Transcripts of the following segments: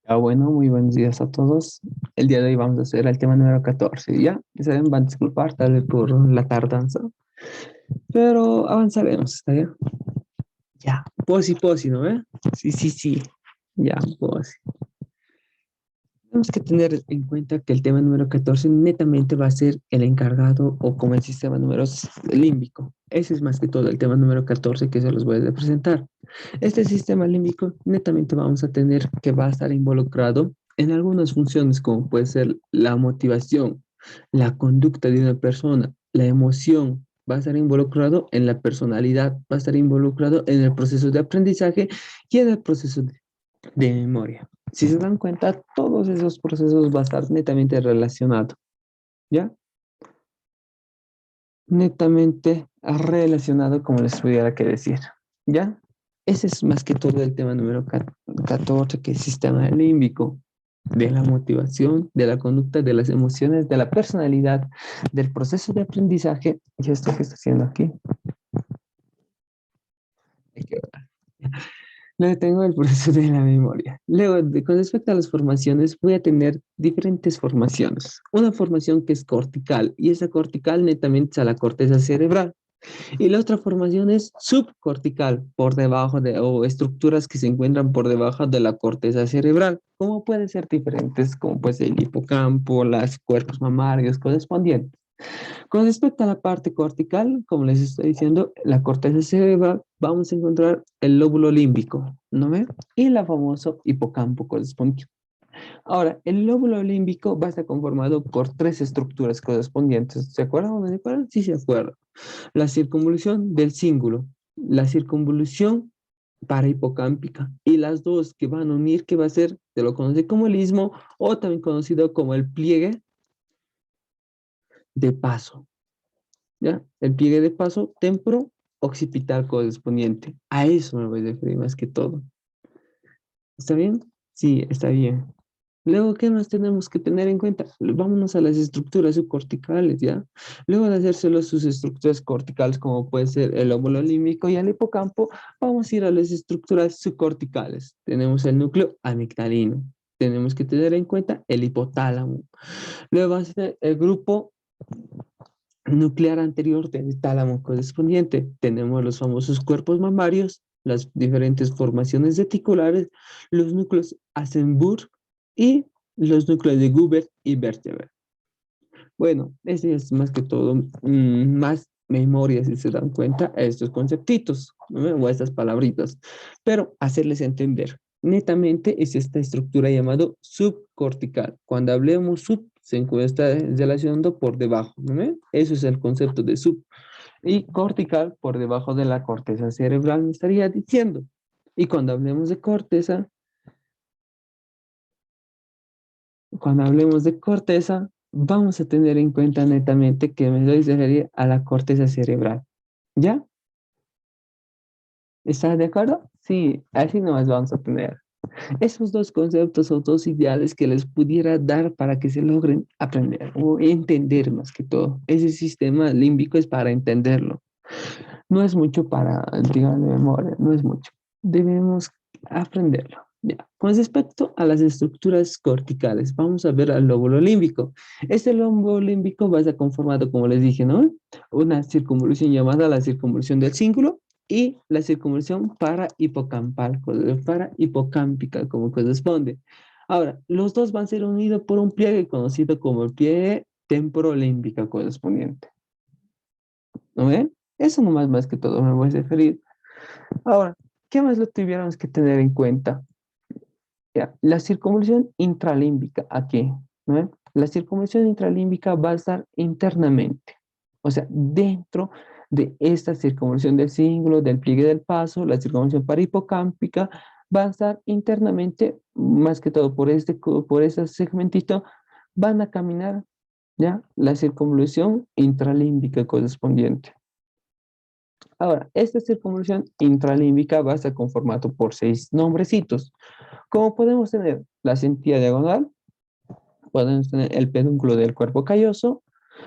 Bueno, muy buenos días a todos. El día de hoy vamos a hacer el tema número 14. Ya saben, van a disculpar tal vez por la tardanza, pero avanzaremos, ¿está bien? Ya, posi, ¿no ve? Sí, sí, sí. Ya, posi. Tenemos que tener en cuenta que el tema número 14 netamente va a ser el encargado o como el sistema número límbico. Ese es más que todo el tema número 14 que se los voy a presentar. Este sistema límbico netamente vamos a tener que va a estar involucrado en algunas funciones como puede ser la motivación, la conducta de una persona, la emoción, va a estar involucrado en la personalidad, va a estar involucrado en el proceso de aprendizaje y en el proceso de memoria. Si se dan cuenta, todos esos procesos va a estar netamente relacionado, ¿ya? Netamente relacionado, como les pudiera que decir, ¿ya? Ese es más que todo el tema número 14, que es sistema límbico, de la motivación, de la conducta, de las emociones, de la personalidad, del proceso de aprendizaje. ¿Y esto que está haciendo aquí? Hay que ver. Luego tengo el proceso de la memoria. Luego, con respecto a las formaciones, voy a tener diferentes formaciones. Una formación que es cortical, y esa cortical netamente es a la corteza cerebral. Y la otra formación es subcortical, por debajo de, o estructuras que se encuentran por debajo de la corteza cerebral. ¿Cómo pueden ser diferentes? Como pues el hipocampo, los cuerpos mamarios correspondientes. Con respecto a la parte cortical, como les estoy diciendo, la corteza cerebral, vamos a encontrar el lóbulo límbico, ¿no ve? Y la famoso hipocampo correspondiente. Ahora, el lóbulo límbico va a estar conformado por tres estructuras correspondientes. ¿Se acuerdan? ¿No se acuerdan? Sí, se acuerdan. La circunvolución del cíngulo, la circunvolución parahipocámpica y las dos que van a unir, que va a ser, se lo conoce como el istmo o también conocido como el pliegue de paso, ¿ya? El pliegue de paso temporo-occipital correspondiente. A eso me voy a referir más que todo. ¿Está bien? Sí, está bien. Luego, ¿qué más tenemos que tener en cuenta? Vámonos a las estructuras subcorticales, ¿ya? Luego de hacérselo sus estructuras corticales, como puede ser el óvulo límbico y el hipocampo, vamos a ir a las estructuras subcorticales. Tenemos el núcleo amigdalino. Tenemos que tener en cuenta el hipotálamo. Luego vamos a tener el grupo nuclear anterior del tálamo correspondiente. Tenemos los famosos cuerpos mamarios, las diferentes formaciones reticulares, los núcleos Asenburg y los núcleos de Guber y Vertebra. Bueno, ese es más que todo, más memoria, si se dan cuenta, a estos conceptitos, ¿no? O a estas palabritas, pero hacerles entender. Netamente es esta estructura llamada subcortical. Cuando hablemos sub, se encuentra relacionando por debajo, ¿no? Eso es el concepto de sub. Y cortical, por debajo de la corteza cerebral, me estaría diciendo. Y cuando hablemos de corteza, vamos a tener en cuenta netamente que me doy a referir a la corteza cerebral. ¿Ya? ¿Estás de acuerdo? Sí, así nomás vamos a tener esos dos conceptos o dos ideales que les pudiera dar para que se logren aprender o entender más que todo. Ese sistema límbico es para entenderlo. No es mucho para, digamos, de memoria, no es mucho. Debemos aprenderlo. Ya. Con respecto a las estructuras corticales, vamos a ver al lóbulo límbico. Este lóbulo límbico va a estar conformado, como les dije, ¿no? Una circunvolución llamada la circunvolución del cíngulo y la circunvolución parahipocampal, parahipocámpica, como corresponde. Ahora, los dos van a ser unidos por un pliegue conocido como el pliegue temporolímbico correspondiente. ¿No ven? Eso nomás más que todo me voy a referir. Ahora, ¿qué más lo tuviéramos que tener en cuenta? Ya, la circunvolución intralímbica, aquí, ¿no ven? La circunvolución intralímbica va a estar internamente, o sea, dentro de esta circunvolución del cíngulo, del pliegue del paso, la circunvolución parahipocámpica va a estar internamente, más que todo por este segmentito, van a caminar, ¿ya? La circunvolución intralímbica correspondiente. Ahora, esta circunvolución intralímbica va a estar conformado por 6 nombrecitos. Como podemos tener la sentía diagonal, podemos tener el pedúnculo del cuerpo calloso,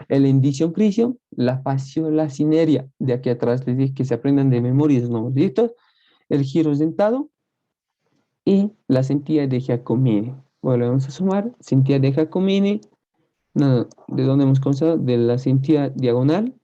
el indicio crisio, la fasciola cinerea, de aquí atrás les dije que se aprendan de memoria esos nombrecitos, el giro dentado y la scintilla de Giacomini. Volvemos a sumar, scintilla de Giacomini, no, ¿de dónde hemos comenzado? De la scintilla diagonal,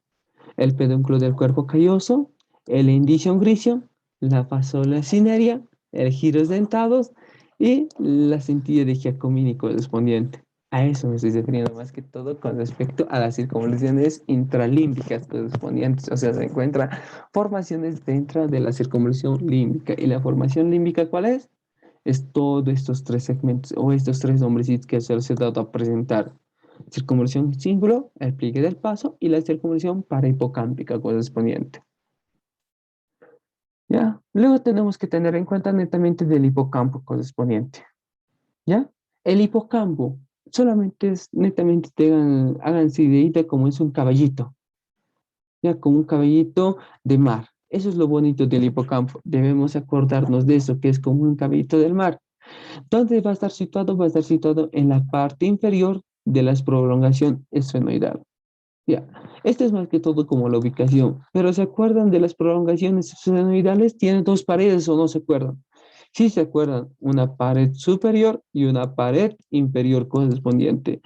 el pedúnculo del cuerpo calloso, el indicio grisio, la fasola cinerea, el giros dentados y la scintilla de Giacomini correspondiente. A eso me estoy refiriendo más que todo con respecto a las circunvoluciones intralímbicas correspondientes. O sea, se encuentran formaciones dentro de la circunvolución límbica. ¿Y la formación límbica cuál es? Es todos estos tres segmentos o estos tres nombrecitos que se he dado a presentar. Circunvolución símbolo, el pliegue del paso y la circunvolución parahipocámpica correspondiente. ¿Ya? Luego tenemos que tener en cuenta netamente del hipocampo correspondiente. ¿Ya? El hipocampo solamente es netamente, háganse ideita como es un caballito, ya como un caballito de mar. Eso es lo bonito del hipocampo. Debemos acordarnos de eso, que es como un caballito del mar. ¿Dónde va a estar situado? Va a estar situado en la parte inferior de la prolongación esfenoidal. Ya, esto es más que todo como la ubicación, pero ¿se acuerdan de las prolongaciones esfenoidales? ¿Tienen dos paredes o no se acuerdan? Sí se acuerdan, una pared superior y una pared inferior correspondiente.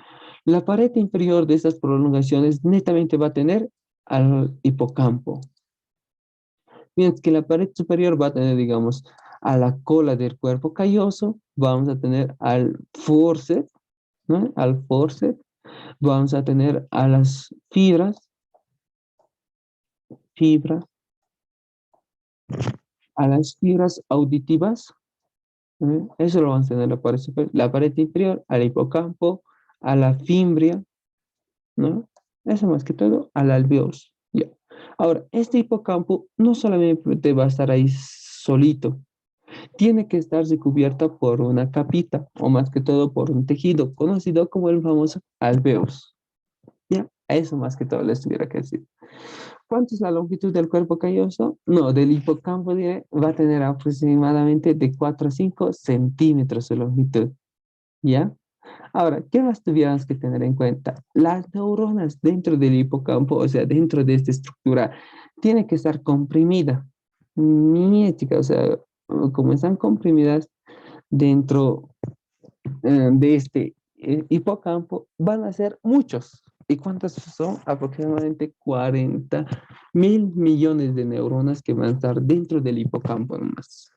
La pared inferior de estas prolongaciones netamente va a tener al hipocampo, mientras que la pared superior va a tener, digamos, a la cola del cuerpo calloso, vamos a tener al forceps, ¿no? Al forceps, vamos a tener a las fibras, a las fibras auditivas, ¿no? Eso lo vamos a tener en la pared superior, la pared inferior, al hipocampo, a la fimbria, ¿no? Eso más que todo, al alveolos. Ya. Ahora, este hipocampo no solamente va a estar ahí solito, tiene que estar recubierta por una capita, o más que todo por un tejido, conocido como el famoso alveolos. ¿Ya? Eso más que todo les tuviera que decir. ¿Cuánto es la longitud del cuerpo calloso? No, del hipocampo va a tener aproximadamente de 4 a 5 centímetros de longitud. ¿Ya? Ahora, ¿qué más tuviéramos que tener en cuenta? Las neuronas dentro del hipocampo, o sea, dentro de esta estructura, tiene que estar comprimida, mimética, o sea, como están comprimidas dentro de este hipocampo, van a ser muchos. ¿Y cuántos son? Aproximadamente 40.000 millones de neuronas que van a estar dentro del hipocampo nomás.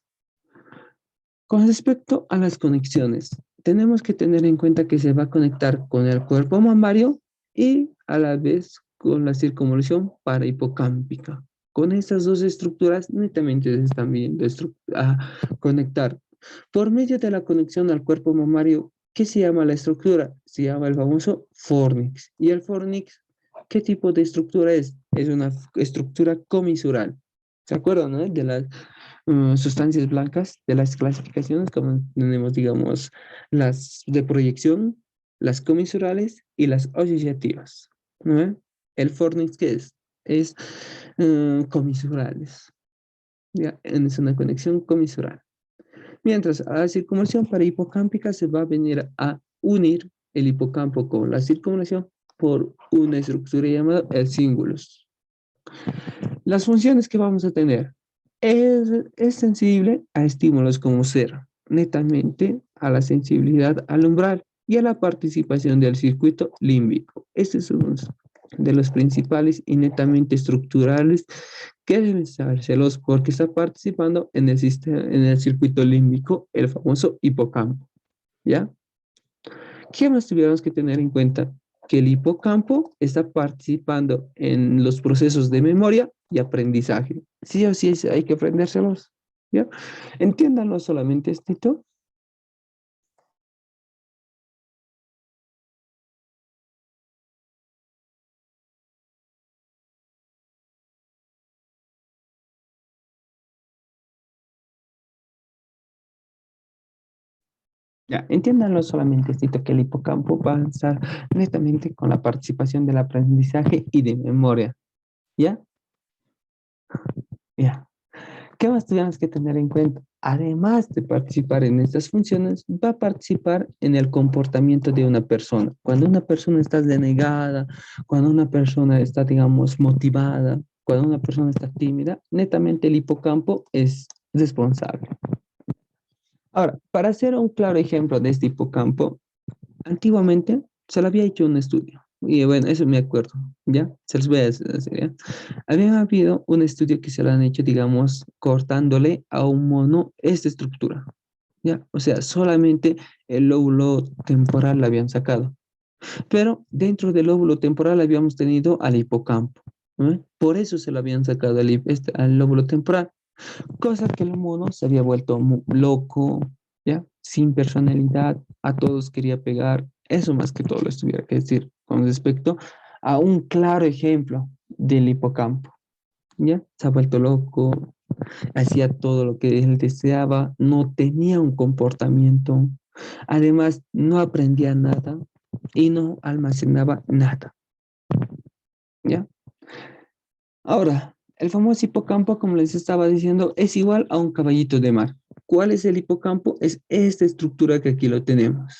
Con respecto a las conexiones, tenemos que tener en cuenta que se va a conectar con el cuerpo mamario y a la vez con la circunvolución parahipocámpica. Con estas dos estructuras netamente se están viendo a conectar. Por medio de la conexión al cuerpo mamario, ¿qué se llama la estructura? Se llama el famoso fornix. ¿Y el fornix qué tipo de estructura es? Es una estructura comisural. ¿Se acuerdan, no? De las sustancias blancas de las clasificaciones, como tenemos, digamos, las de proyección, las comisurales y las asociativas, ¿no? El fornix, ¿qué es? Es comisurales, ¿ya? Es una conexión comisural. Mientras a la circunvalación parahipocámpica se va a venir a unir el hipocampo con la circunvalación por una estructura llamada el cingulus. Las funciones que vamos a tener es sensible a estímulos como ser netamente a la sensibilidad al umbral y a la participación del circuito límbico. Este es uno de los principales y netamente estructurales que deben sabérselos porque está participando en el sistema, en el circuito límbico, el famoso hipocampo. ¿Ya? ¿Qué más tuviéramos que tener en cuenta? Que el hipocampo está participando en los procesos de memoria y aprendizaje. Sí o sí hay que aprendérselos. ¿Ya? Entiéndanlo solamente, Estito. Ya, entiéndanlo solamente, Estito, que el hipocampo va a estar netamente con la participación del aprendizaje y de memoria. ¿Ya? Ya. ¿Qué más tenemos que tener en cuenta? Además de participar en estas funciones, va a participar en el comportamiento de una persona. Cuando una persona está denegada, cuando una persona está, digamos, motivada, cuando una persona está tímida, netamente el hipocampo es responsable. Ahora, para hacer un claro ejemplo de este hipocampo, antiguamente se le había hecho un estudio. Y bueno, eso me acuerdo, ¿ya? Se los voy a decir, ¿ya? Había habido un estudio que se lo han hecho, digamos, cortándole a un mono esta estructura, ¿ya? O sea, solamente el lóbulo temporal la habían sacado. Pero dentro del lóbulo temporal habíamos tenido al hipocampo, ¿no? Por eso se lo habían sacado al lóbulo temporal, cosa que el mono se había vuelto loco, ¿ya? Sin personalidad, a todos quería pegar. Eso más que todo les tuviera que decir con respecto a un claro ejemplo del hipocampo, ¿ya? Se ha vuelto loco, hacía todo lo que él deseaba, no tenía un comportamiento, además no aprendía nada y no almacenaba nada, ¿ya? Ahora, el famoso hipocampo, como les estaba diciendo, es igual a un caballito de mar. ¿Cuál es el hipocampo? Es esta estructura que aquí lo tenemos.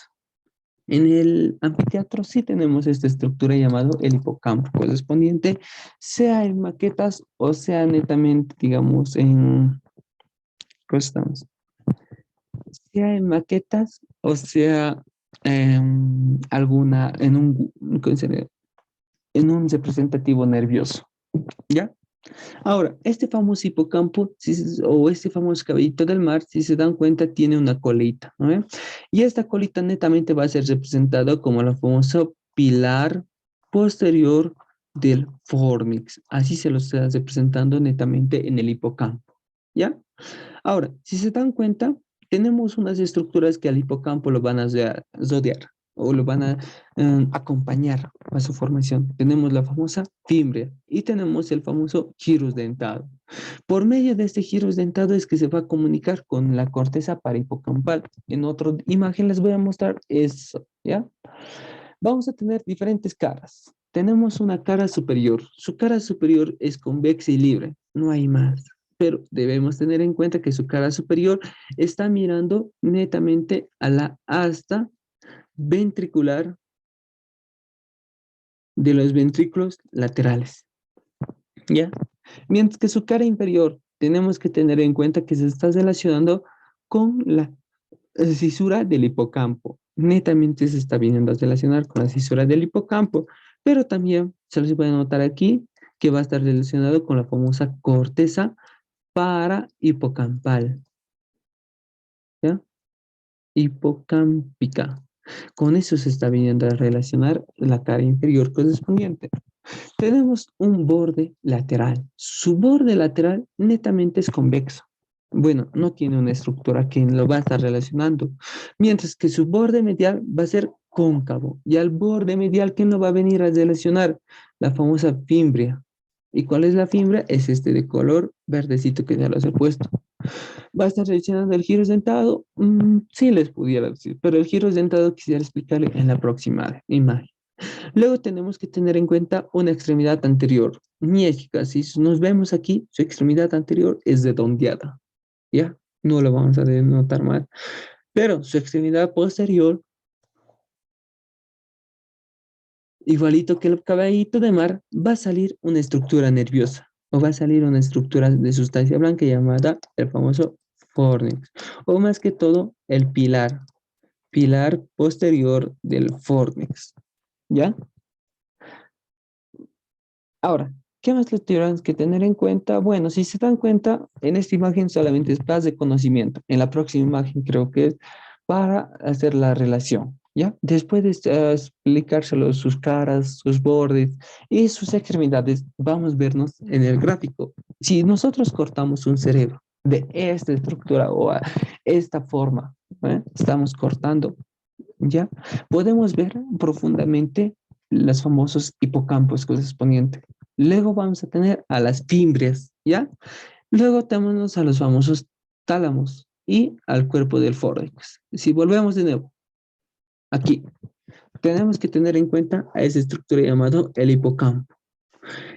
En el anfiteatro sí tenemos esta estructura llamado el hipocampo correspondiente, sea en maquetas o sea netamente, digamos, ¿cómo estamos? Sea en maquetas o sea ¿cómo sería? En un representativo nervioso, ¿ya? Ahora, este famoso hipocampo, o este famoso caballito del mar, si se dan cuenta, tiene una colita, ¿no? Y esta colita netamente va a ser representada como la famosa pilar posterior del fornix. Así se lo está representando netamente en el hipocampo, ¿ya? Ahora, si se dan cuenta, tenemos unas estructuras que al hipocampo lo van a rodear o lo van a acompañar a su formación. Tenemos la famosa fimbria y tenemos el famoso gyrus dentado. Por medio de este gyrus dentado es que se va a comunicar con la corteza parahipocampal. En otra imagen les voy a mostrar eso, ¿ya? Vamos a tener diferentes caras. Tenemos una cara superior. Su cara superior es convexa y libre, no hay más. Pero debemos tener en cuenta que su cara superior está mirando netamente a la asta ventricular de los ventrículos laterales, ¿ya? Mientras que su cara inferior tenemos que tener en cuenta que se está relacionando con la fisura del hipocampo. Netamente se está viniendo a relacionar con la fisura del hipocampo, pero también se les puede notar aquí que va a estar relacionado con la famosa corteza para hipocampal, ¿ya? Hipocámpica. Con eso se está viniendo a relacionar la cara inferior correspondiente. Tenemos un borde lateral. Su borde lateral netamente es convexo. Bueno, no tiene una estructura que lo va a estar relacionando. Mientras que su borde medial va a ser cóncavo. Y al borde medial, ¿quién lo va a venir a relacionar? La famosa fimbria. ¿Y cuál es la fimbria? Es este de color verdecito que ya los he puesto. ¿Va a estar relacionando el giro dentado? Sí les pudiera decir, pero el giro dentado quisiera explicarle en la próxima imagen. Luego tenemos que tener en cuenta una extremidad anterior. Ñéjica, si nos vemos aquí, su extremidad anterior es redondeada, ¿ya? No lo vamos a denotar mal. Pero su extremidad posterior, igualito que el caballito de mar, va a salir una estructura nerviosa o va a salir una estructura de sustancia blanca llamada el famoso fornix, o más que todo el pilar posterior del fornix, ¿ya? Ahora, ¿qué más le tendrán que tener en cuenta? Bueno, si se dan cuenta, en esta imagen solamente es base de conocimiento. En la próxima imagen creo que es para hacer la relación, ¿ya? Después de explicárselo sus caras, sus bordes y sus extremidades, vamos a vernos en el gráfico. Si nosotros cortamos un cerebro de esta estructura o a esta forma, ¿eh? Estamos cortando, ¿ya? Podemos ver profundamente los famosos hipocampos correspondientes. Luego vamos a tener a las fimbrias, ¿ya? Luego tenemos a los famosos tálamos y al cuerpo del fórnix. Si volvemos de nuevo, aquí, tenemos que tener en cuenta a esa estructura llamada el hipocampo.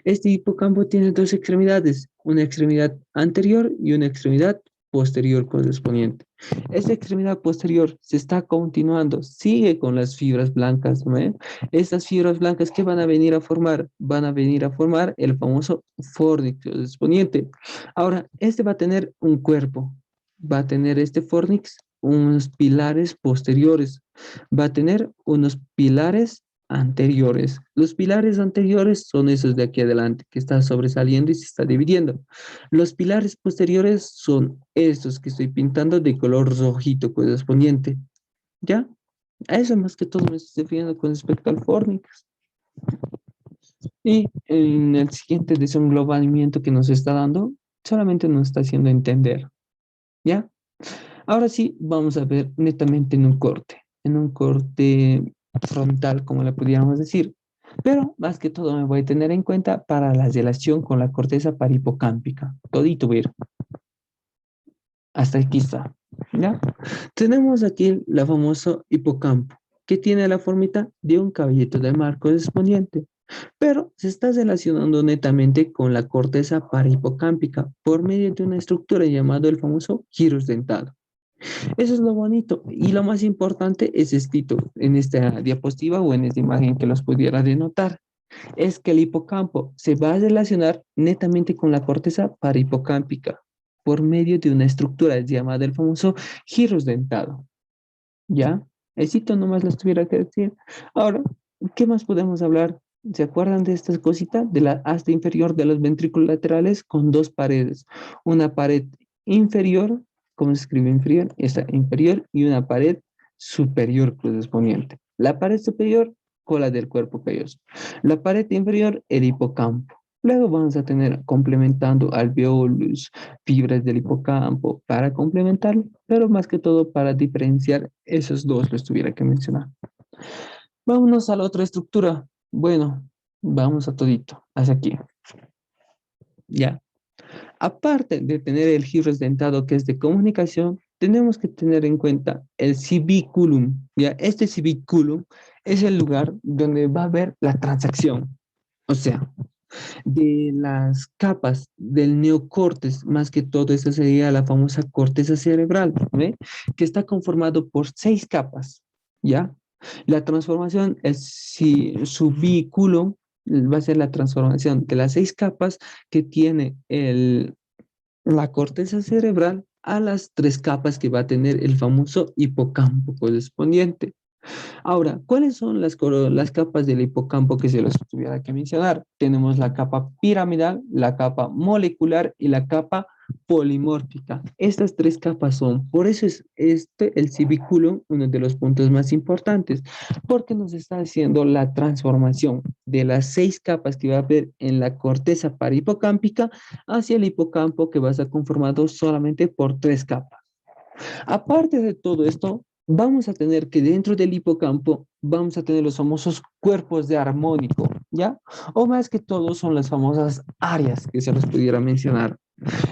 Este hipocampo tiene dos extremidades, una extremidad anterior y una extremidad posterior correspondiente. Esta extremidad posterior se está continuando, sigue con las fibras blancas, ¿no? Estas fibras blancas, ¿qué van a venir a formar? Van a venir a formar el famoso fornix correspondiente. Ahora, este va a tener un cuerpo, va a tener este fornix unos pilares posteriores, va a tener unos pilares anteriores. Los pilares anteriores son esos de aquí adelante, que están sobresaliendo y se está dividiendo. Los pilares posteriores son estos que estoy pintando de color rojito correspondiente. ¿Ya? A eso más que todo me estoy refiriendo con respecto al Fornix. Y en el siguiente desenglobamiento que nos está dando, solamente nos está haciendo entender. ¿Ya? Ahora sí, vamos a ver netamente en un corte frontal, como le pudiéramos decir. Pero más que todo me voy a tener en cuenta para la relación con la corteza parahipocámpica. Todito, ver. Hasta aquí está. ¿Ya? Tenemos aquí la famoso hipocampo, que tiene la formita de un caballito de mar correspondiente, pero se está relacionando netamente con la corteza parahipocámpica por medio de una estructura llamada el famoso gyrus dentado. Eso es lo bonito. Y lo más importante es esto, en esta diapositiva o en esta imagen que los pudiera denotar, es que el hipocampo se va a relacionar netamente con la corteza parahipocámpica por medio de una estructura llamada el famoso gyrus dentado. ¿Ya? Esito nomás les tuviera que decir. Ahora, ¿qué más podemos hablar? ¿Se acuerdan de estas cositas? De la asta inferior de los ventrículos laterales con dos paredes. Una pared inferior, ¿cómo se escribe inferior? Esta inferior y una pared superior correspondiente. La pared superior, cola del cuerpo calloso. La pared inferior, el hipocampo. Luego vamos a tener complementando alveolus, fibras del hipocampo para complementarlo, pero más que todo para diferenciar esos dos, los tuviera que mencionar. Vámonos a la otra estructura. Bueno, vamos a todito, hacia aquí. Ya. Aparte de tener el giro dentado que es de comunicación, tenemos que tener en cuenta el cibiculum. Ya, este cibiculum es el lugar donde va a haber la transacción. O sea, de las capas del neocortes, más que todo, esa sería la famosa corteza cerebral, ¿ve? Que está conformado por 6 capas, ¿ya? La transformación, si su vínculo va a ser la transformación de las 6 capas que tiene la corteza cerebral a las 3 capas que va a tener el famoso hipocampo correspondiente. Ahora, ¿cuáles son las capas del hipocampo que se los tuviera que mencionar? Tenemos la capa piramidal, la capa molecular y la capa polimórfica. Estas 3 capas son, por eso es el cibiculum, uno de los puntos más importantes, porque nos está haciendo la transformación de las 6 capas que va a haber en la corteza parahipocámpica hacia el hipocampo que va a estar conformado solamente por 3 capas. Aparte de todo esto, vamos a tener que dentro del hipocampo vamos a tener los famosos cuerpos de armónico, ¿ya? O más que todo son las famosas áreas que se los pudiera mencionar.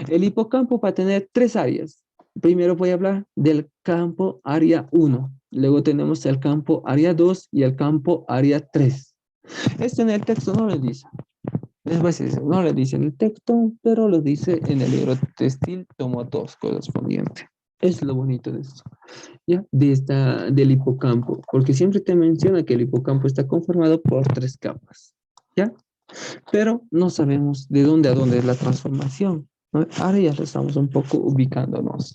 El hipocampo va a tener 3 áreas. Primero voy a hablar del campo área 1, luego tenemos el campo área 2 y el campo área 3. Esto en el texto no lo dice. No le dice en el texto, pero lo dice en el libro textil tomo 2 correspondiente. Es lo bonito de esto. ¿Ya? Del hipocampo, porque siempre te menciona que el hipocampo está conformado por 3 capas, ¿ya? Pero no sabemos de dónde a dónde es la transformación, ¿no? Ahora ya lo estamos un poco ubicándonos.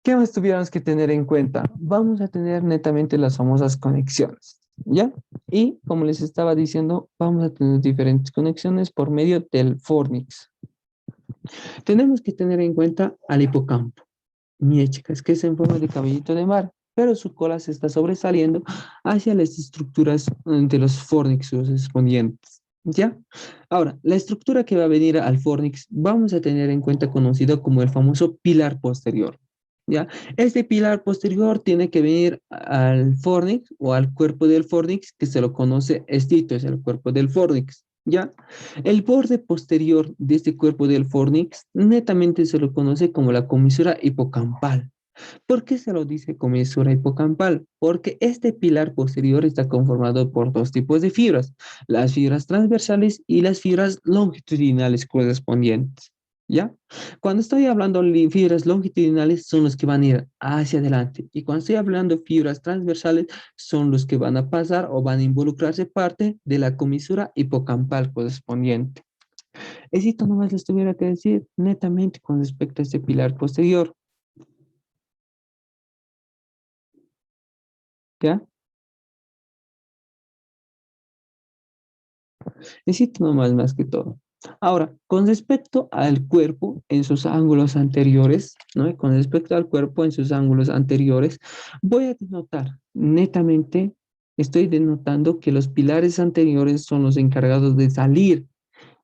¿Qué más tuviéramos que tener en cuenta? Vamos a tener netamente las famosas conexiones, ¿ya? Y como les estaba diciendo, vamos a tener diferentes conexiones por medio del fornix. Tenemos que tener en cuenta al hipocampo. Mire, chicas, que es en forma de cabellito de mar, pero su cola se está sobresaliendo hacia las estructuras de los fornix correspondientes. ¿Ya? Ahora, la estructura que va a venir al fornix vamos a tener en cuenta conocido como el famoso pilar posterior. ¿Ya? Este pilar posterior tiene que venir al fornix o al cuerpo del fornix que se lo conoce estito, es el cuerpo del fornix. ¿Ya? El borde posterior de este cuerpo del fornix netamente se lo conoce como la comisura hipocampal. ¿Por qué se lo dice comisura hipocampal? Porque este pilar posterior está conformado por 2 tipos de fibras, las fibras transversales y las fibras longitudinales correspondientes. ¿Ya? Cuando estoy hablando de fibras longitudinales son los que van a ir hacia adelante y cuando estoy hablando de fibras transversales son los que van a pasar o van a involucrarse parte de la comisura hipocampal correspondiente. Esto nomás les tuviera que decir netamente con respecto a este pilar posterior. ¿Ya? Necesito nomás más que todo. Ahora, con respecto al cuerpo en sus ángulos anteriores, ¿no? Con respecto al cuerpo en sus ángulos anteriores, voy a denotar netamente, estoy denotando que los pilares anteriores son los encargados de salir,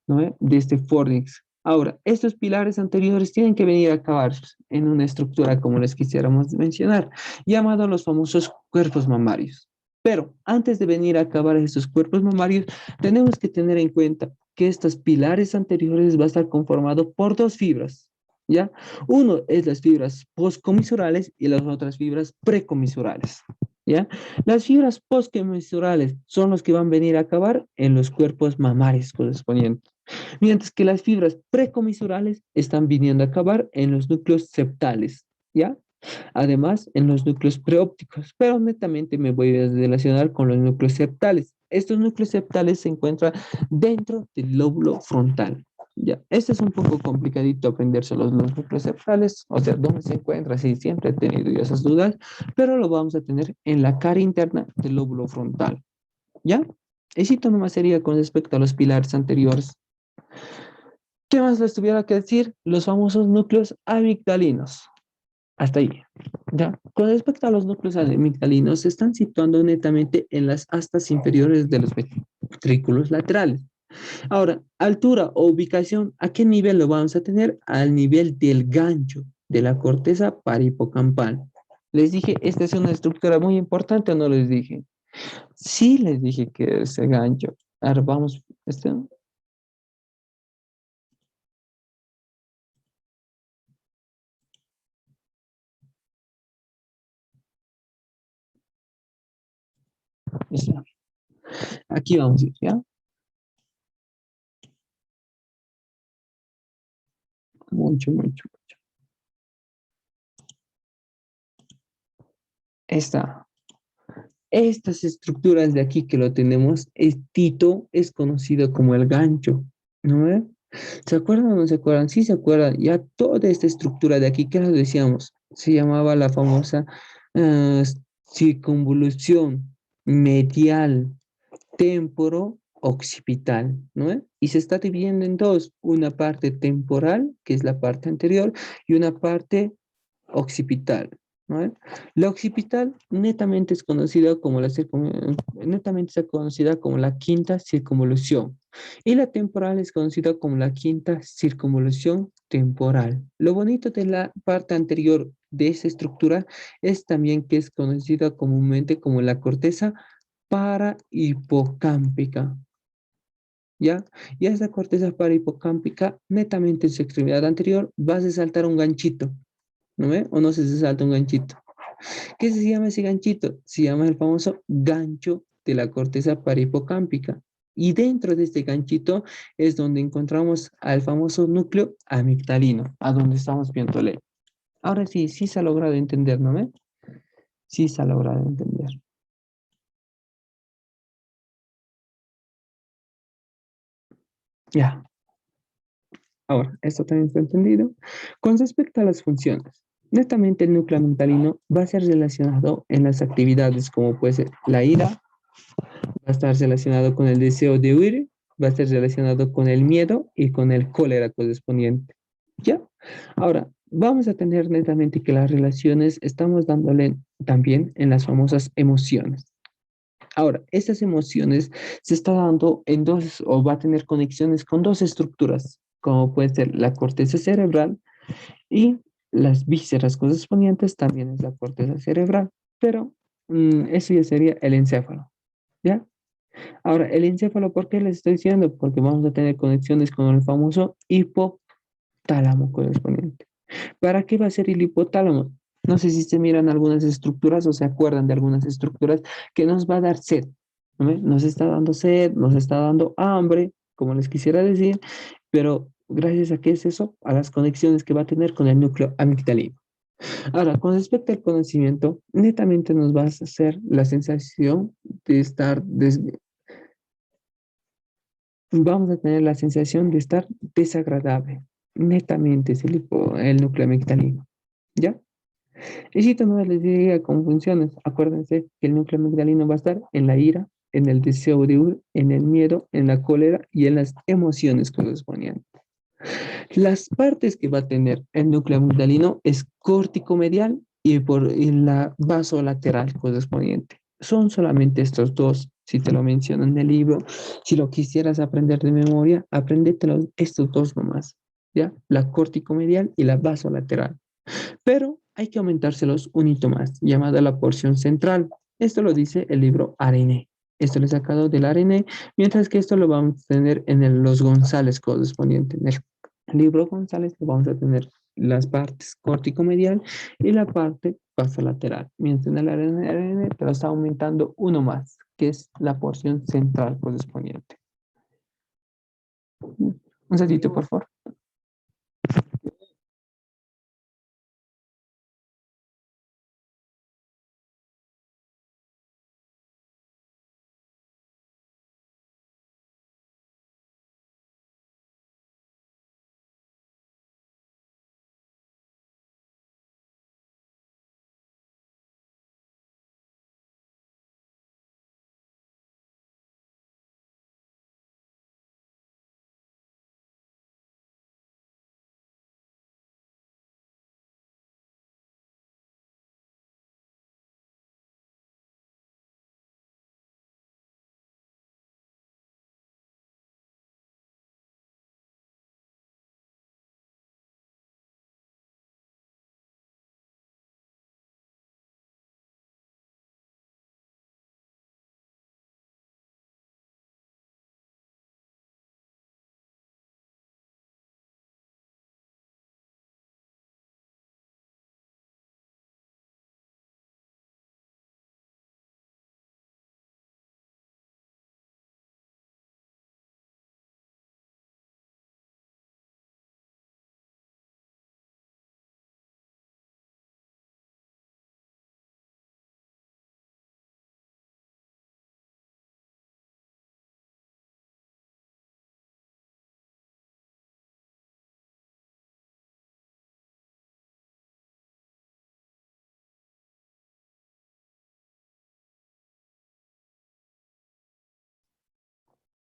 ¿no? De este fornix. Ahora, estos pilares anteriores tienen que venir a acabar en una estructura, como les quisiéramos mencionar, llamado los famosos cuerpos mamarios. Pero antes de venir a acabar estos cuerpos mamarios, tenemos que tener en cuenta que estos pilares anteriores va a estar conformado por dos fibras, ¿ya? Uno es las fibras postcomisurales y las otras fibras precomisurales, ¿ya? Las fibras postcomisurales son los que van a venir a acabar en los cuerpos mamarios correspondientes, mientras que las fibras precomisurales están viniendo a acabar en los núcleos septales, ¿ya? Además, en los núcleos preópticos, pero netamente me voy a relacionar con los núcleos septales. Estos núcleos septales se encuentran dentro del lóbulo frontal. Ya, este es un poco complicadito aprenderse los núcleos septales, o sea, dónde se encuentra, sí, siempre he tenido yo esas dudas, pero lo vamos a tener en la cara interna del lóbulo frontal, ¿ya? Éxito nomás sería con respecto a los pilares anteriores. ¿Qué más les tuviera que decir? Los famosos núcleos amigdalinos. Hasta ahí. Ya. Con respecto a los núcleos amigdalinos, se están situando netamente en las astas inferiores de los ventrículos laterales. Ahora, altura o ubicación, ¿a qué nivel lo vamos a tener? Al nivel del gancho de la corteza parihipocampal. Les dije, esta es una estructura muy importante, ¿o no les dije? Sí, les dije que es el gancho. Ahora vamos, este, aquí vamos a ir, ¿ya? Mucho, mucho. Esta, estas estructuras de aquí que lo tenemos, Tito es conocido como el gancho, ¿no ve? ¿Se acuerdan o no se acuerdan? Sí se acuerdan, ya toda esta estructura de aquí, ¿qué nos decíamos? Se llamaba la famosa eh, circunvolución medial temporo-occipital, ¿no ve? Y se está dividiendo en dos, una parte temporal, que es la parte anterior, y una parte occipital, ¿no? La occipital netamente es conocida como netamente es conocida como la quinta circunvolución y la temporal es conocida como la quinta circunvolución temporal. Lo bonito de la parte anterior de esa estructura es también que es conocida comúnmente como la corteza parahipocámpica, ¿ya? Y a esta corteza parahipocámpica, netamente en su extremidad anterior, vas a saltar un ganchito, ¿no ve? O no sé si se salta un ganchito. ¿Qué se llama ese ganchito? Se llama el famoso gancho de la corteza parahipocámpica. Y dentro de este ganchito es donde encontramos al famoso núcleo amigdalino, a donde estamos viéndole. Ahora sí, sí se ha logrado entender, ¿no ve? Sí se ha logrado entender. Ya, ahora, esto también está entendido. Con respecto a las funciones, netamente el núcleo amigdalino va a ser relacionado en las actividades como puede ser la ira, va a estar relacionado con el deseo de huir, va a estar relacionado con el miedo y con el cólera correspondiente. ¿Ya? Ahora, vamos a tener netamente que las relaciones estamos dándole también en las famosas emociones. Ahora, estas emociones se está dando en dos, o va a tener conexiones con dos estructuras, como puede ser la corteza cerebral y las vísceras correspondientes también es la corteza cerebral, pero eso ya sería el encéfalo, ¿ya? Ahora, el encéfalo, ¿por qué les estoy diciendo? Porque vamos a tener conexiones con el famoso hipotálamo correspondiente. ¿Para qué va a ser el hipotálamo? No sé si se miran algunas estructuras o se acuerdan de algunas estructuras que nos va a dar sed, ¿no? Nos está dando sed, nos está dando hambre, como les quisiera decir, pero gracias a qué es eso, a las conexiones que va a tener con el núcleo amigdalino. Ahora, con respecto al conocimiento, netamente nos va a hacer la sensación de estar vamos a tener la sensación de estar desagradable. Netamente es el núcleo amigdalino. ¿Ya? Y si no les diría con funciones, acuérdense que el núcleo amigdalino va a estar en la ira, en el deseo de huir, en el miedo, en la cólera y en las emociones correspondientes. Las partes que va a tener el núcleo amigdalino es córtico medial y la vasolateral correspondiente. Son solamente estos dos, si te lo menciono en el libro, si lo quisieras aprender de memoria, apréndetelos estos dos nomás, ¿ya? La córtico medial y la vasolateral. Pero hay que aumentárselos un hito más, llamada la porción central. Esto lo dice el libro Arené. Esto lo he sacado del Arené, mientras que esto lo vamos a tener en los González correspondiente. En el libro González lo vamos a tener las partes córtico-medial y la parte basolateral. Mientras en el Arené te lo está aumentando uno más, que es la porción central correspondiente. Un segundito, por favor.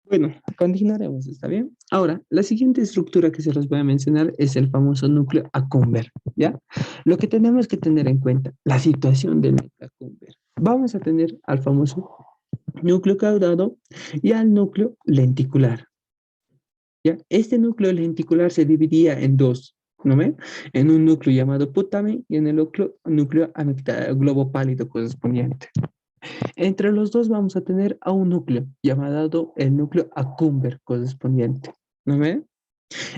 Bueno, continuaremos, ¿está bien? Ahora, la siguiente estructura que se los voy a mencionar es el famoso núcleo accumbens, ¿ya? Lo que tenemos que tener en cuenta, la situación del núcleo accumbens. Vamos a tener al famoso núcleo caudado y al núcleo lenticular, ¿ya? Este núcleo lenticular se dividía en dos, ¿no ven? En un núcleo llamado putamen y en el otro núcleo globo pálido correspondiente. Entre los dos vamos a tener a un núcleo llamado el núcleo accumbens correspondiente. ¿No ven?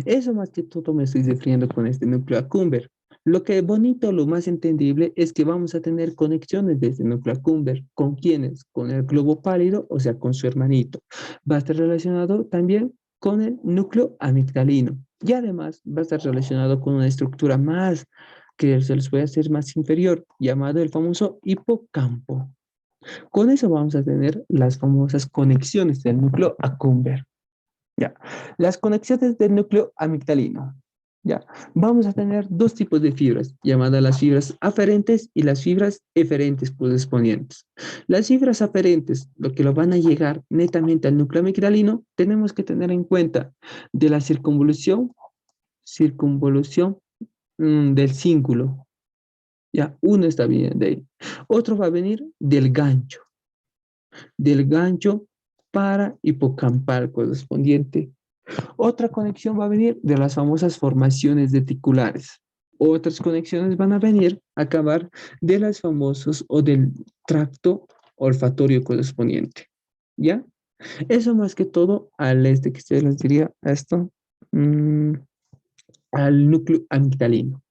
Eso más que todo me estoy refiriendo con este núcleo accumbens. Lo que es bonito, lo más entendible es que vamos a tener conexiones de este núcleo accumbens. ¿Con quiénes? Con el globo pálido, o sea, con su hermanito. Va a estar relacionado también con el núcleo amigdalino. Y además va a estar relacionado con una estructura más que se les puede hacer más inferior, llamado el famoso hipocampo. Con eso vamos a tener las famosas conexiones del núcleo accumbens. Ya. Las conexiones del núcleo amigdalino. Ya. Vamos a tener dos tipos de fibras, llamadas las fibras aferentes y las fibras eferentes correspondientes. Las fibras aferentes, lo que lo van a llegar netamente al núcleo amigdalino, tenemos que tener en cuenta de la circunvolución del cíngulo. Ya, uno está bien de ahí. Otro va a venir del gancho para hipocampal correspondiente. Otra conexión va a venir de las famosas formaciones reticulares. Otras conexiones van a venir a acabar de las famosas o del tracto olfatorio correspondiente. ¿Ya? Eso más que todo al este que se les diría esto, mmm, al núcleo amigdalino.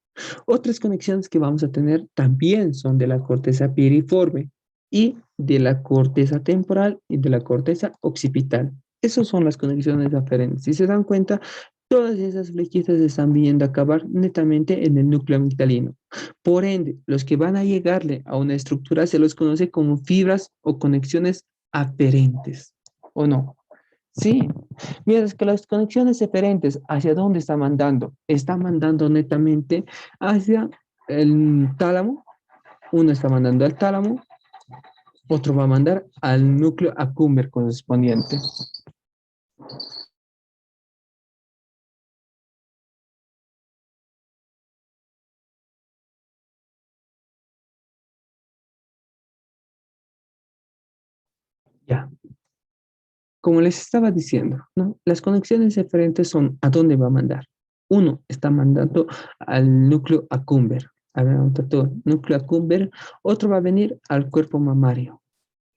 Otras conexiones que vamos a tener también son de la corteza piriforme y de la corteza temporal y de la corteza occipital. Esas son las conexiones aferentes. Si se dan cuenta, todas esas flechitas están viendo acabar netamente en el núcleo amigdalino. Por ende, los que van a llegarle a una estructura se los conoce como fibras o conexiones aferentes, ¿o no? Sí, mientras que las conexiones diferentes, ¿hacia dónde está mandando? Está mandando netamente hacia el tálamo, uno está mandando al tálamo, otro va a mandar al núcleo accumbens correspondiente. Ya, como les estaba diciendo, ¿no? Las conexiones diferentes son a dónde va a mandar. Uno está mandando al núcleo accumbens, a ver, todo, núcleo accumbens, otro va a venir al cuerpo mamario,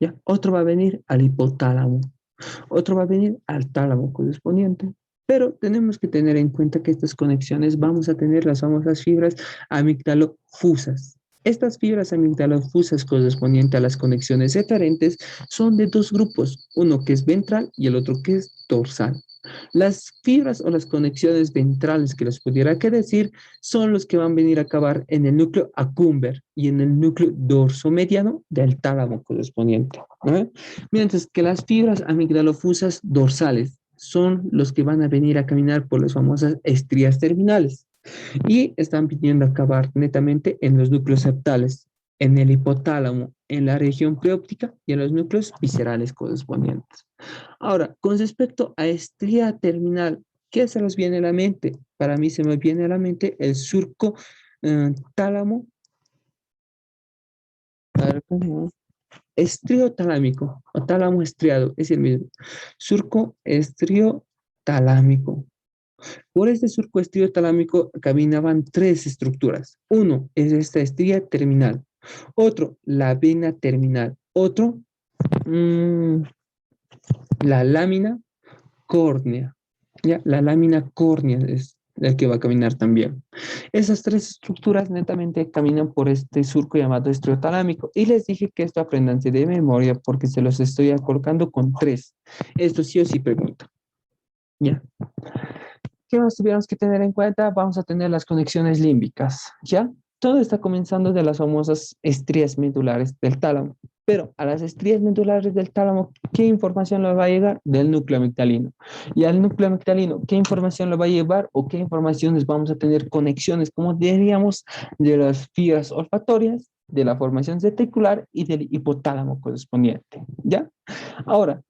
¿ya? Otro va a venir al hipotálamo, otro va a venir al tálamo correspondiente. Pero tenemos que tener en cuenta que estas conexiones vamos a tener las famosas fibras amigdalofusas. Estas fibras amigdalofusas correspondientes a las conexiones eferentes son de dos grupos, uno que es ventral y el otro que es dorsal. Las fibras o las conexiones ventrales que les pudiera que decir son los que van a venir a acabar en el núcleo accumbens y en el núcleo dorsomediano del tálamo correspondiente, ¿no? Mientras que las fibras amigdalofusas dorsales son los que van a venir a caminar por las famosas estrías terminales y están viniendo a acabar netamente en los núcleos septales, en el hipotálamo, en la región preóptica y en los núcleos viscerales correspondientes. Ahora, con respecto a estría terminal, ¿qué se nos viene a la mente? Para mí se me viene a la mente el surco tálamo, a ver, estriotalámico o tálamo estriado, es el mismo. Surco estriotalámico. Por este surco estriotalámico caminaban tres estructuras. Uno es esta estría terminal, otro la vena terminal, otro mmm, la lámina córnea. ¿Ya? La lámina córnea es el que va a caminar también. Esas tres estructuras netamente caminan por este surco llamado estriotalámico. Y les dije que esto aprendanse de memoria porque se los estoy colocando con tres. Esto sí o sí pregunta. ¿Ya? ¿Qué más tuviéramos que tener en cuenta? Vamos a tener las conexiones límbicas, ¿ya? Todo está comenzando de las famosas estrías medulares del tálamo. Pero a las estrías medulares del tálamo, ¿qué información le va a llegar? Del núcleo amigdalino. Y al núcleo amigdalino, ¿qué información le va a llevar o qué informaciones vamos a tener conexiones, como diríamos, de las fibras olfatorias, de la formación reticular y del hipotálamo correspondiente? ¿Ya? Ahora,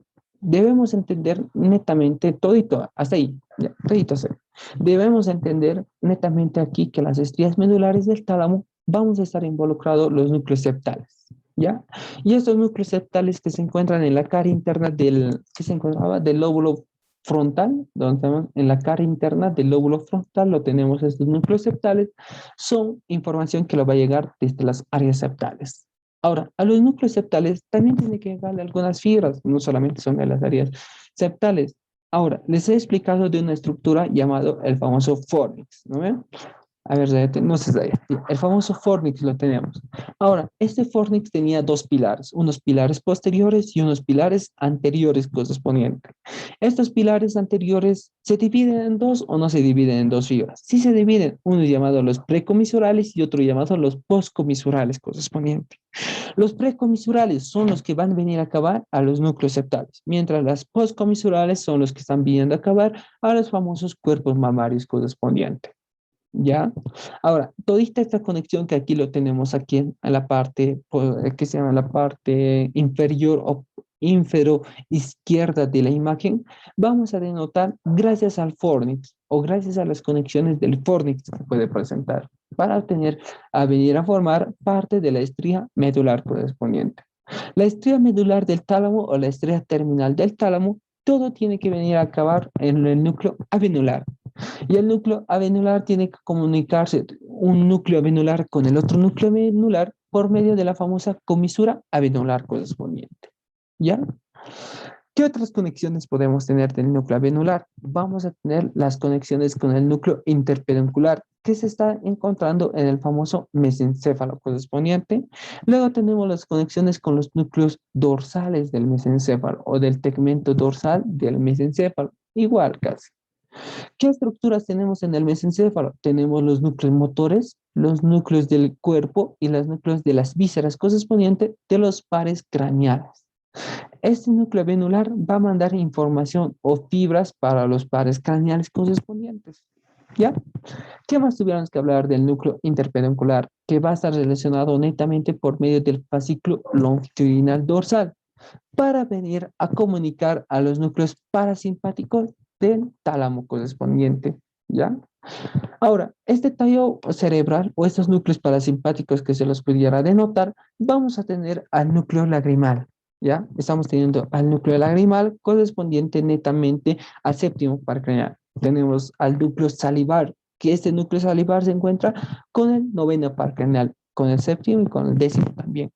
debemos entender netamente todito, hasta ahí, ya, todito hasta ahí. Debemos entender netamente aquí que las estrías medulares del tálamo vamos a estar involucrados los núcleos septales, ¿ya? Y estos núcleos septales que se encuentran en la cara interna que se encontraba del lóbulo frontal, donde tenemos en la cara interna del lóbulo frontal, lo tenemos estos núcleos septales, son información que lo va a llegar desde las áreas septales. Ahora, a los núcleos septales también tiene que llegarle algunas fibras, no solamente son de las áreas septales. Ahora, les he explicado de una estructura llamado el famoso fornix, ¿no ven? A ver, no se vaya. El famoso fornix lo tenemos. Ahora, este fornix tenía dos pilares, unos pilares posteriores y unos pilares anteriores correspondientes. Estos pilares anteriores se dividen en dos o no se dividen en dos fibras. Sí se dividen, uno llamado los precomisurales y otro llamado los postcomisurales correspondientes. Los precomisurales son los que van a venir a acabar a los núcleos septales, mientras las postcomisurales son los que están viniendo a acabar a los famosos cuerpos mamarios correspondientes. ¿Ya? Ahora, toda esta conexión que aquí lo tenemos aquí en la parte, que se llama la parte inferior o infero izquierda de la imagen, vamos a denotar gracias al fornix o gracias a las conexiones del fornix que se puede presentar para tener a venir a formar parte de la estría medular correspondiente. La estría medular del tálamo o la estría terminal del tálamo, todo tiene que venir a acabar en el núcleo avenular. Y el núcleo avenular tiene que comunicarse un núcleo avenular con el otro núcleo avenular por medio de la famosa comisura avenular correspondiente. ¿Ya? ¿Qué otras conexiones podemos tener del núcleo avenular? Vamos a tener las conexiones con el núcleo interpeduncular, que se está encontrando en el famoso mesencéfalo correspondiente. Luego tenemos las conexiones con los núcleos dorsales del mesencéfalo o del tegmento dorsal del mesencéfalo. Igual casi. ¿Qué estructuras tenemos en el mesencéfalo? Tenemos los núcleos motores, los núcleos del cuerpo y los núcleos de las vísceras correspondientes de los pares craneales. Este núcleo venular va a mandar información o fibras para los pares craneales correspondientes. ¿Ya? ¿Qué más tuviéramos que hablar del núcleo interpeduncular? Que va a estar relacionado netamente por medio del fascículo longitudinal dorsal para venir a comunicar a los núcleos parasimpáticos del tálamo correspondiente. ¿Ya? Ahora, este tallo cerebral o estos núcleos parasimpáticos que se los pudiera denotar, vamos a tener al núcleo lagrimal, ¿ya? Estamos teniendo al núcleo lagrimal correspondiente netamente al séptimo par craneal. Tenemos al núcleo salivar, que este núcleo salivar se encuentra con el noveno par craneal, con el séptimo y con el décimo también.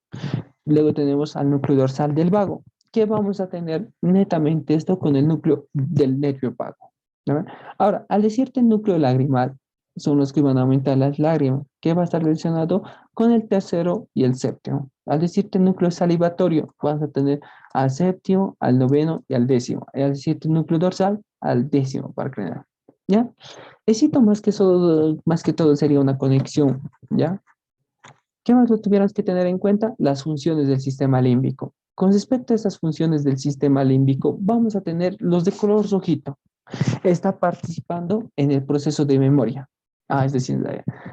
Luego tenemos al núcleo dorsal del vago, que vamos a tener netamente esto con el núcleo del nervio vago. ¿No? Ahora, al decirte núcleo lagrimal, son los que van a aumentar las lágrimas, que va a estar relacionado con el tercero y el séptimo. Al decirte núcleo salivatorio, vas a tener al séptimo, al noveno y al décimo. Y al decirte núcleo dorsal, al décimo para crear. ¿Ya? Éxito más que todo sería una conexión, ¿ya? ¿Qué más lo tuvieras que tener en cuenta? Las funciones del sistema límbico. Con respecto a esas funciones del sistema límbico, vamos a tener los de color rojito. Está participando en el proceso de memoria. Es decir,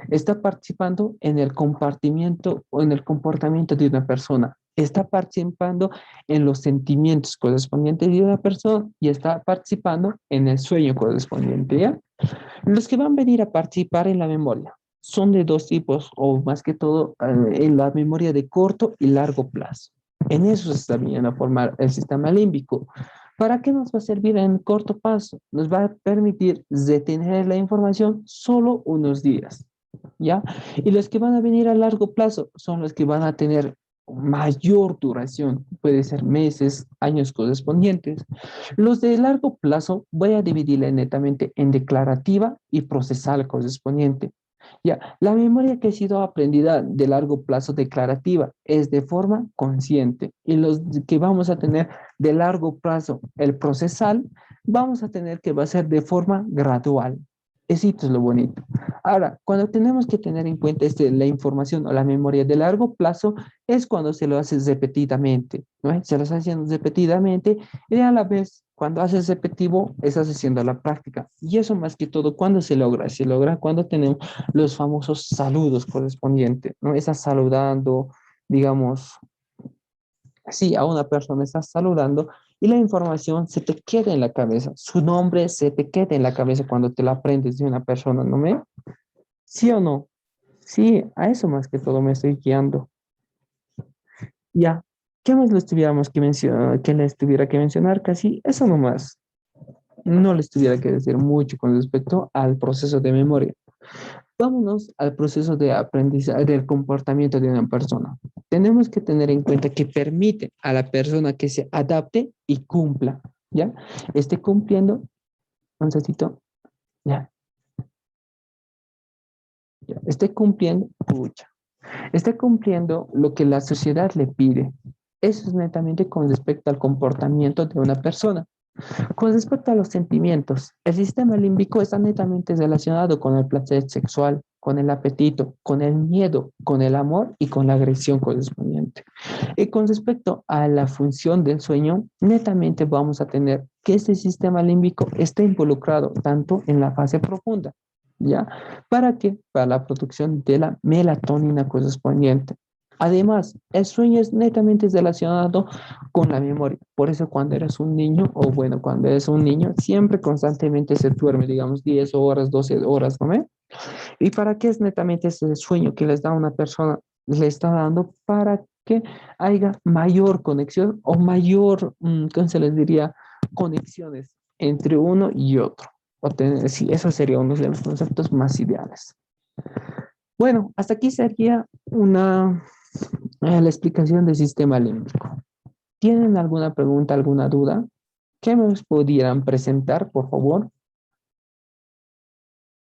está participando en el compartimiento o en el comportamiento de una persona. Está participando en los sentimientos correspondientes de una persona y está participando en el sueño correspondiente, ¿ya? Los que van a venir a participar en la memoria son de dos tipos, o más que todo en la memoria de corto y largo plazo. En eso se está viniendo a formar el sistema límbico. ¿Para qué nos va a servir en corto plazo? Nos va a permitir detener la información solo unos días, ¿ya? Y los que van a venir a largo plazo son los que van a tener mayor duración, puede ser meses, años correspondientes. Los de largo plazo voy a dividirla netamente en declarativa y procesal correspondiente. Ya, la memoria que ha sido aprendida de largo plazo declarativa es de forma consciente y los que vamos a tener de largo plazo, el procesal, vamos a tener que va a ser de forma gradual. Eso es lo bonito. Ahora, cuando tenemos que tener en cuenta la información o la memoria de largo plazo es cuando se lo haces repetidamente, ¿no? Se lo haces haciendo repetidamente y a la vez, cuando haces repetitivo, estás haciendo la práctica. Y eso más que todo, ¿cuándo se logra? Se logra cuando tenemos los famosos saludos correspondientes, ¿no? Estás saludando, digamos, sí, a una persona estás saludando y la información se te queda en la cabeza. Su nombre se te queda en la cabeza cuando te la aprendes de una persona, ¿no me? ¿Sí o no? Sí, a eso más que todo me estoy guiando. Ya, ¿qué más les tuviéramos que mencionar, que les tuviera que mencionar? Casi eso nomás. No les tuviera que decir mucho con respecto al proceso de memoria. Vámonos al proceso de aprendizaje del comportamiento de una persona. Tenemos que tener en cuenta que permite a la persona que se adapte y cumpla, ¿ya? Esté cumpliendo, un ratito, ya, ya, esté cumpliendo, pucha, esté cumpliendo lo que la sociedad le pide. Eso es netamente con respecto al comportamiento de una persona. Con respecto a los sentimientos, el sistema límbico está netamente relacionado con el placer sexual, con el apetito, con el miedo, con el amor y con la agresión correspondiente. Y con respecto a la función del sueño, netamente vamos a tener que este sistema límbico esté involucrado tanto en la fase profunda, ¿ya? ¿Para qué? Para la producción de la melatonina correspondiente. Además, el sueño es netamente relacionado con la memoria. Por eso cuando eres un niño, o bueno, cuando eres un niño, siempre constantemente se duerme, digamos, 10 horas, 12 horas, ¿no? ¿Y para qué es netamente ese sueño que les da una persona? Le está dando para que haya mayor conexión o mayor, ¿cómo se les diría? Conexiones entre uno y otro. Sí, eso sería uno de los conceptos más ideales. Bueno, hasta aquí sería la explicación del sistema límbico. ¿Tienen alguna pregunta, alguna duda? ¿Qué me pudieran presentar, por favor?